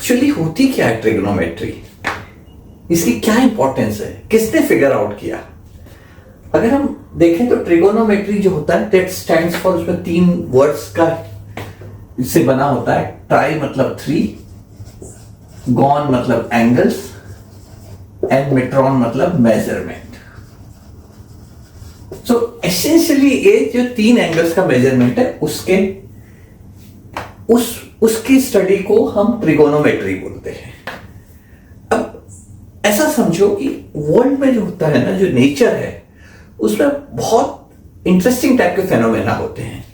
Actually होती क्या है ट्रिग्नोमेट्री, इसकी क्या इंपॉर्टेंस है, किसने फिगर आउट किया? अगर हम देखें तो ट्रिगोनोमेट्री जो होता है दैट स्टैंड्स फॉर, उसमें 3 वर्ड्स का इससे बना होता है। ट्राई मतलब 3, गॉन मतलब एंगल्स, एंड मेट्रॉन मतलब मेजरमेंट। सो एसेंशियली ये जो 3 एंगल्स का मेजरमेंट है उसकी स्टडी को हम ट्रिगोनोमेट्री बोलते हैं। अब ऐसा समझो कि वर्ल्ड में जो होता है ना, जो नेचर है, उसमें बहुत इंटरेस्टिंग टाइप के फेनोमेना होते हैं।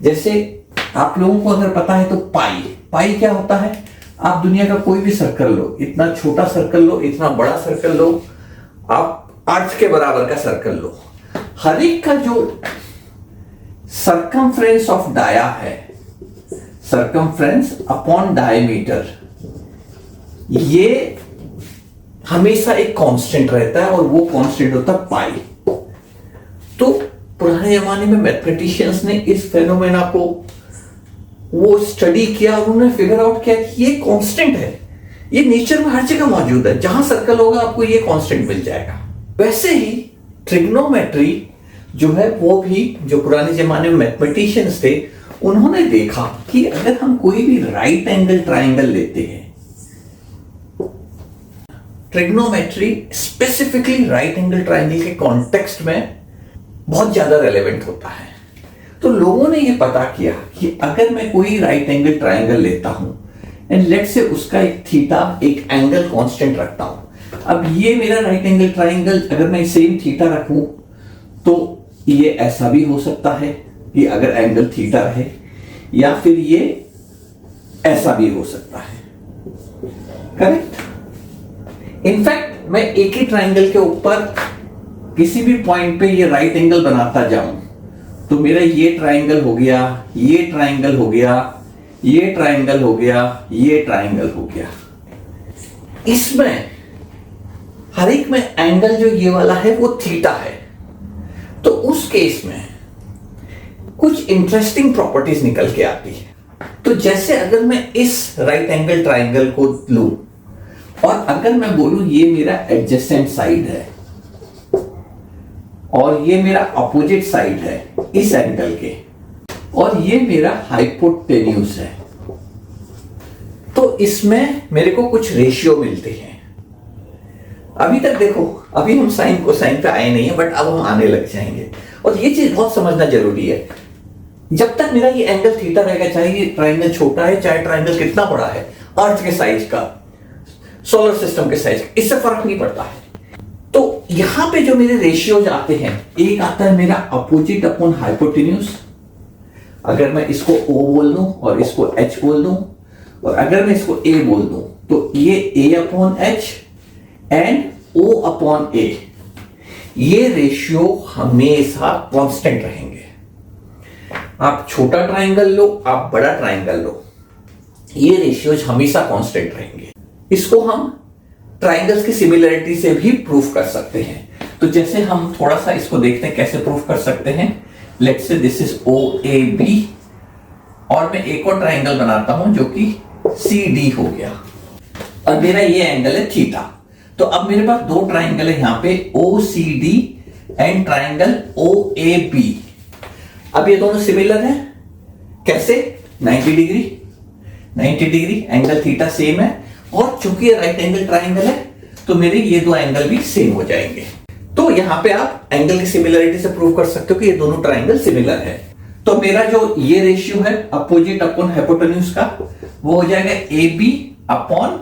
जैसे आप लोगों को अगर पता है तो पाई क्या होता है? आप दुनिया का कोई भी सर्कल लो, इतना छोटा सर्कल लो, इतना बड़ा सर्कल लो, आप अर्थ के बराबर का सर्कल लो, हर एक का जो सर्कमफ्रेंस ऑफ डाया है, सर्कमफ्रेंस अपॉन डायमीटर, ये हमेशा एक कांस्टेंट रहता है और वो कांस्टेंट होता है पाई। तो पुराने जमाने में मैथमेटिशियंस ने इस फेनोमेना को वो स्टडी किया और उन्होंने फिगर आउट किया कि ये कांस्टेंट है, ये नेचर में हर जगह मौजूद है, जहां सर्कल होगा आपको ये कांस्टेंट मिल जाएगा। वैसे ही ट्रिग्नोमेट्री जो है वो भी जो पुराने जमाने में मैथमेटिशियंस थे, उन्होंने देखा कि अगर हम कोई भी राइट एंगल ट्राइंगल लेते हैं, trigonometry specifically right angle triangle के कॉन्टेक्स्ट में बहुत ज्यादा रेलेवेंट होता है। तो लोगों ने ये पता किया कि अगर मैं कोई राइट एंगल ट्राइंगल लेता हूं एंड लेट से उसका एक थीटा, एक एंगल कांस्टेंट रखता हूं। अब ये मेरा राइट एंगल ट्राइंगल अगर मैं सेम थीटा रखूं तो ये ऐसा भी हो सकता है कि अगर एंगल थीटा रहे, या फिर ये ऐसा भी हो सकता है। करेक्ट? इनफैक्ट मैं एक ही ट्राइंगल के ऊपर किसी भी पॉइंट पे ये राइट एंगल बनाता जाऊं तो मेरा ये ट्राइंगल हो गया, ये ट्राइंगल हो गया, ये ट्राइंगल हो गया, ये ट्राइंगल हो गया। इसमें हर एक में एंगल जो ये वाला है वो थीटा है। तो उस केस में कुछ इंटरेस्टिंग प्रॉपर्टीज निकल के आती है। तो जैसे अगर मैं इस राइट एंगल ट्राइंगल को लूं और अगर मैं बोलूं ये मेरा एडजेसेंट साइड है और ये मेरा अपोजिट साइड है इस एंगल के, और ये मेरा हाइपोटेन्यूज है, तो इसमें मेरे को कुछ रेशियो मिलते हैं। अभी तक देखो, अभी हम साइन कोसाइन पे आए नहीं है, बट अब हम आने लग जाएंगे। और ये चीज बहुत समझना जरूरी है। जब तक मेरा ये एंगल थीटा रहेगा, चाहे ये ट्राइंगल छोटा है, चाहे ट्राइंगल कितना बड़ा है, अर्थ के साइज का, सोलर सिस्टम के साइज का, इससे फर्क नहीं पड़ता है। तो यहां पे जो मेरे रेशियोज आते हैं, एक आता है मेरा अपोजिट अपॉन हाइपोटेन्यूज। अगर मैं इसको O बोल दूं और इसको H बोल दूं, और अगर मैं इसको A बोल दूं, तो ये A upon H and O upon A, ये रेशियो हमेशा कांस्टेंट रहेंगे। आप छोटा ट्राइंगल लो, आप बड़ा ट्राइंगल लो, ये रेशियोज हमेशा कांस्टेंट रहेंगे। इसको हम ट्राइंगल्स की सिमिलरिटी से भी प्रूफ कर सकते हैं। तो जैसे हम थोड़ा सा इसको देखते हैं कैसे प्रूफ कर सकते हैं। Let's say this is OAB और मैं एक और ट्राइंगल बनाता हूं जो कि CD हो गया, और मेरा ये एंगल है थीटा। तो अब मेरे पास 2 ट्राइंगल है यहाँ पे, OCD एंड ट्राइंगल OAB। अब ये दोनों सिमिलर हैं, कैसे? 90 डिग्री एंगल थीटा सेम है, और चूंकि ये राइट एंगल ट्राइंगल है तो मेरे ये 2 एंगल भी सेम हो जाएंगे। तो यहां पे आप एंगल की सिमिलरिटी से प्रूव कर सकते हो कि ये दोनों ट्राइंगल सिमिलर है। तो मेरा जो ये रेशियो है अपोजिट अपॉन हाइपोटेन्यूज का, वो हो जाएगा AB upon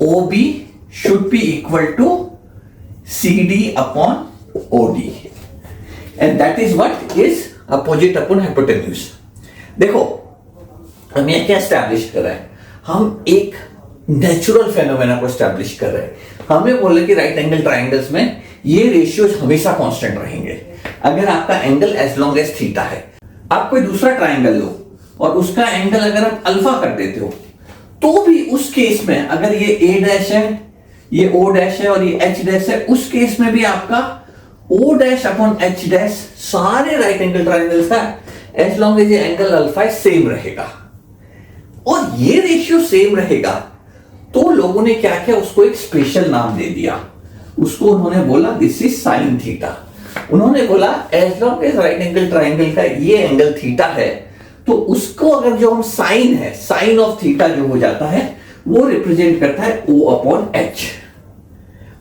OB should be equal to CD upon OD, and that is what is opposite upon hypotenuse. देखो हम ये क्या एस्टैब्लिश कर रहे हैं, हम एक नेचुरल फेनोमेना को एस्टैब्लिश कर रहे हैं। हमें बोले कि राइट एंगल ट्राइंगल्स में ये रेशियोज हमेशा कांस्टेंट रहेंगे। अगर आपका angle as long as theta है, आप कोई दूसरा ट्राइंगल लो और उसका एंगल अगर आप अल्फा कर देते हो, तो भी उस केस में अगर ये A डैश है, ये O डैश है और ये H डैश है, उस केस में भी आपका O dash upon H dash सारे राइट एंगल ट्राइंगल्स का एज लॉन्ग एज ये एंगल अल्फा सेम रहेगा। और ये रेशियो सेम रहेगा, तो लोगों ने क्या किया, उसको एक स्पेशल नाम दे दिया। उसको उन्होंने बोला दिस इज साइन थीटा। उन्होंने बोला as long as right angle triangle का ये एंगल थीटा है, तो उसको अगर जो हम साइन है, साइन ऑफ थीटा जो हो जाता है, वो रिप्रेजेंट करता है O अपॉन H।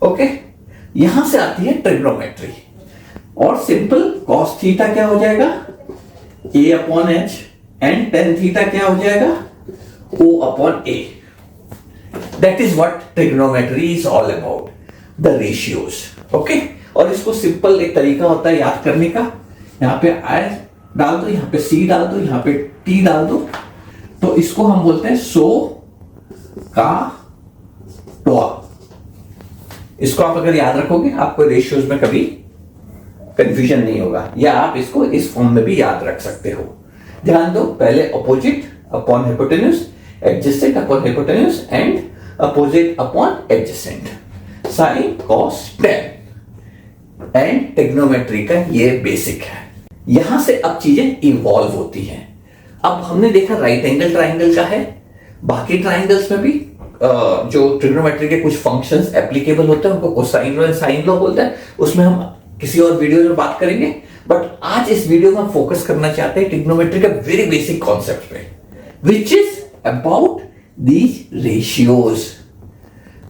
ओके, यहां से आती है ट्रिग्नोमेट्री। और सिंपल कॉस थीटा क्या हो जाएगा, A upon H, and ten theta क्या हो जाएगा, O upon A। That is what trigonometry is all about, the ratios. Okay, और इसको सिंपल एक तरीका होता है याद करने का, यहां पे I डाल दो, यहां पे C डाल दो, यहां पे T डाल दो, तो इसको हम बोलते हैं सो का टोआ। इसको आप अगर याद रखोगे, आपको रेशियोज में कभी कंफ्यूजन नहीं होगा, या आप इसको इस फॉर्म में भी याद रख सकते हो। ध्यान दो, पहले opposite upon hypotenuse, adjacent upon hypotenuse, and opposite upon adjacent, sine cos tan. And trigonometry का ये बेसिक है। यहां से अब चीजें इवॉल्व होती हैं। अब हमने देखा राइट एंगल ट्राइंगल का है, बाकी ट्राइंगल्स में भी जो ट्रिग्नोमेट्री के कुछ फंक्शंस एप्लीकेबल होते हैं, उनको cosine law and sine law बोलते हैं, उसमें हम किसी और वीडियो में बात करेंगे। बट आज इस वीडियो में हम फोकस करना चाहते हैं ट्रिग्नोमेट्री का वेरी बेसिक कॉन्सेप्ट पे, which is about these ratios.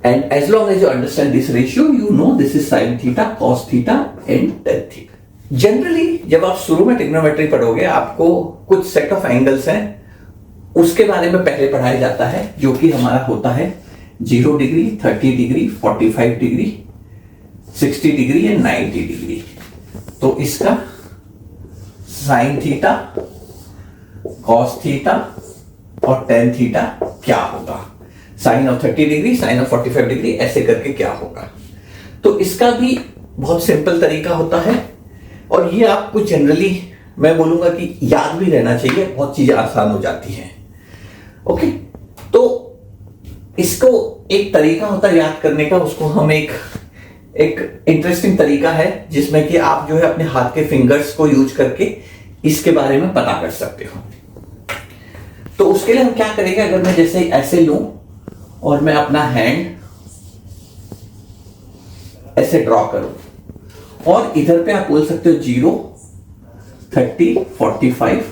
And as long as you understand this ratio, you know this is sin theta, cos theta and tan theta. Generally, जब आप शुरू में ट्रिग्नोमेट्री पढ़ोगे, आपको कुछ सेट ऑफ एंगल्स हैं, उसके बारे में पहले पढ़ाया जाता है, जो कि हमारा होता है 0 degree, 30 degree, 45 degree, 60 degree and 90 degree. तो इसका साइन थीटा, कॉस थीटा और टेन थीटा क्या होगा, sine of 30 degree, sine of 45 degree, ऐसे करके क्या होगा। तो इसका भी बहुत सिंपल तरीका होता है, और ये आपको जनरली मैं बोलूंगा कि याद भी रहना चाहिए, बहुत चीजें आसान हो जाती हैं। ओके, तो इसको एक तरीका होता है याद करने का, उसको हम एक इंटरेस्टिंग तरीका है जिसमें कि आप जो है अपने हाथ के फिंगर्स को यूज करके इसके बारे में पता कर सकते हो। तो उसके लिए हम क्या करेंगे, अगर मैं जैसे ऐसे लूं और मैं अपना हैंड ऐसे ड्रॉ करूं, और इधर पे आप बोल सकते हो 0, 30, 45,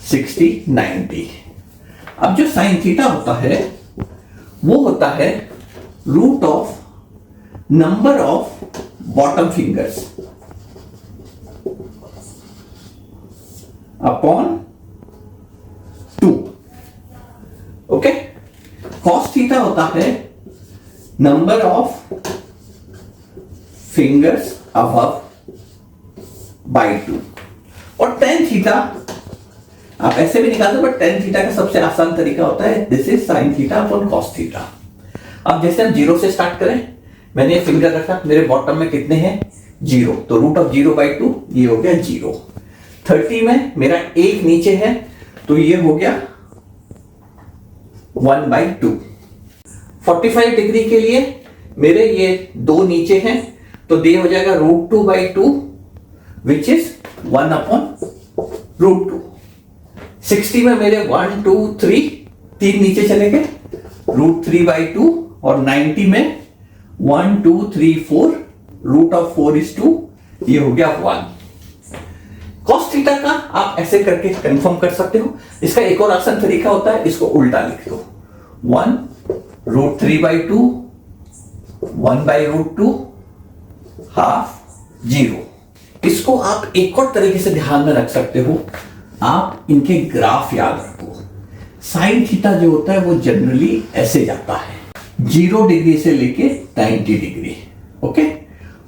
60, 90। अब जो साइन थीटा होता है वो होता है root of number of bottom fingers upon 2। Okay, cos theta होता है number of fingers above by 2, और टेन थीटा आप ऐसे भी निकाल दो, बट टेन थीटा का सबसे आसान तरीका होता है this is sine theta upon cos theta. अब जैसे हम 0 से स्टार्ट करें, मैंने फिंगर रखा, मेरे बॉटम में कितने हैं 0, तो रूट ऑफ 0 बाई 2 ये हो गया 0। 30 में मेरा एक नीचे है, तो ये हो गया 1 बाई 2। 45 डिग्री के लिए मेरे ये 2 नीचे हैं, तो ये हो जाएगा root 2 by 2 which is 1 upon root 2। 60 में मेरे 1, 2, 3, 3 नीचे चले गए, रूट 3 बाई 2, और 90 में 1, 2, 3, 4, रूट ऑफ 4 इज 2, ये हो गया 1। कॉस थीटा का आप ऐसे करके कंफर्म कर सकते हो। इसका एक और आसान तरीका होता है, इसको उल्टा लिख दो, 1 root 3 by 2, 1 by root 2, half 0। इसको आप एक और तरीके से ध्यान में रख सकते हो, आप इनके ग्राफ याद रखो। साइन थीटा जो होता है वो जनरली ऐसे जाता है 0 डिग्री से लेके 90 डिग्री। ओके,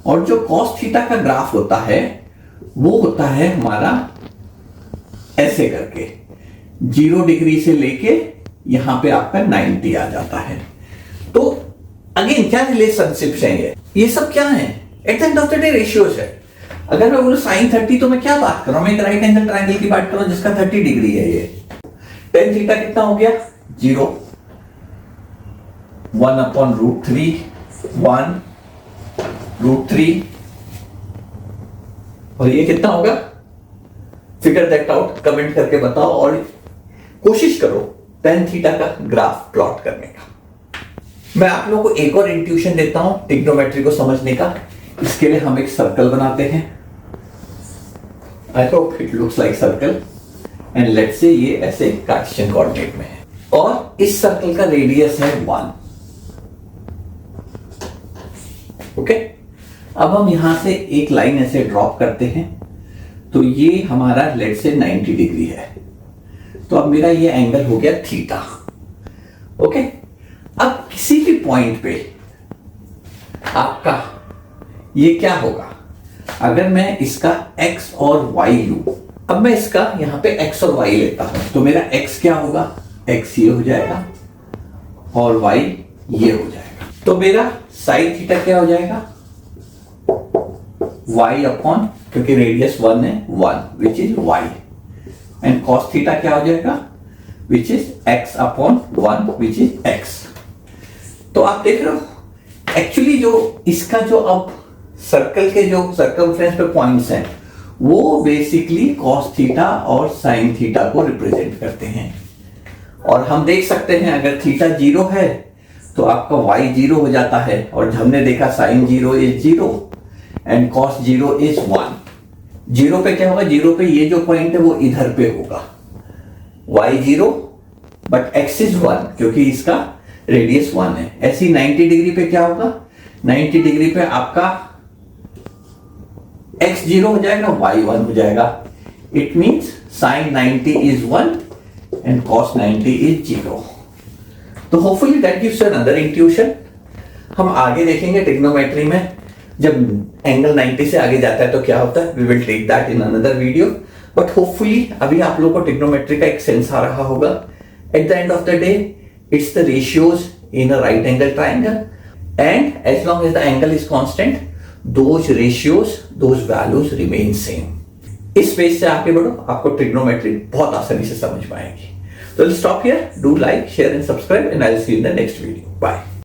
और जो कॉस थीटा का ग्राफ होता है वो होता है हमारा ऐसे करके 0 डिग्री से लेके यहां पे आपका 90 आ जाता है। तो अगेन क्या रिलेशनशिप है ये सब क्या है, at the end of the day ratios है। अगर मैं बोलूं साइन 30, तो मैं क्या बात कर रहा हूं, मैं एक राइट एंगल ट्राइंगल की बात कर रहा हूं जिसका 30 डिग्री है। ये टेन थीटा कितना हो गया 0, 1 अपॉन रूट 3, 1 रूट 3, और ये कितना होगा, फिगर दैट आउट, कमेंट करके बताओ और कोशिश करो tan थीटा का ग्राफ प्लॉट करने का। मैं आप लोगों को एक और इंट्यूशन देता हूं ट्रिग्नोमेट्री को समझने का। इसके लिए हम एक सर्कल बनाते हैं। I hope it looks like circle and let's say ये ऐसे कार्टेशियन कोऑर्डिनेट में है और इस सर्कल का रेडियस है 1। ओके, अब हम यहां से एक लाइन ऐसे ड्रॉप करते हैं तो ये हमारा लेट्स से 90 डिग्री है। तो अब मेरा ये एंगल हो गया थीटा। ओके, अब किसी भी पॉइंट पे आपका ये क्या होगा, अगर मैं इसका x और y लूं, अब मैं इसका यहां पे x और y लेता हूं तो मेरा x क्या होगा, x ये हो जाएगा और y ये हो जाएगा। तो मेरा साइन थीटा क्या हो जाएगा, y अपॉन, क्योंकि रेडियस 1 है, 1 which is y, and cos theta क्या हो जाएगा, which is x upon 1 which is x। तो आप देख रहे हो एक्चुअली जो इसका जो अब सर्कल के जो सर्कमफ्रेंस पे पॉइंट्स हैं वो बेसिकली कॉस थीटा और साइन थीटा को रिप्रेजेंट करते हैं। और हम देख सकते हैं अगर थीटा 0 है तो आपका y 0 हो जाता है, और हमने देखा sine 0 is 0 and cos 0 is 1। 0 पे क्या होगा, 0 पे ये जो पॉइंट है वो इधर पे होगा, y 0 बट x इज 1 क्योंकि इसका रेडियस 1 है। ऐसी 90 डिग्री पे क्या होगा, 90 डिग्री पे आपका x 0 हो जाएगा, y 1 हो जाएगा। It means sine 90 is 1 and cos 90 is 0। तो hopefully that gives you another intuition. हम आगे देखेंगे ट्रिग्नोमेट्री में जब एंगल 90 से आगे जाता है तो क्या होता है, we will take that in another video. But hopefully अभी आप लोगों को ट्रिग्नोमेट्री का एक सेंस आ रहा होगा। At the end of the day it's the ratios in a right angle triangle, and as long as the angle is constant, those ratios, those values remain same. इस page से आगे बढ़ो, आपको trigonometry बहुत आसानी से समझ पाएंगे। So let's stop here. Do like, share and subscribe, and I'll see you in the next video. Bye.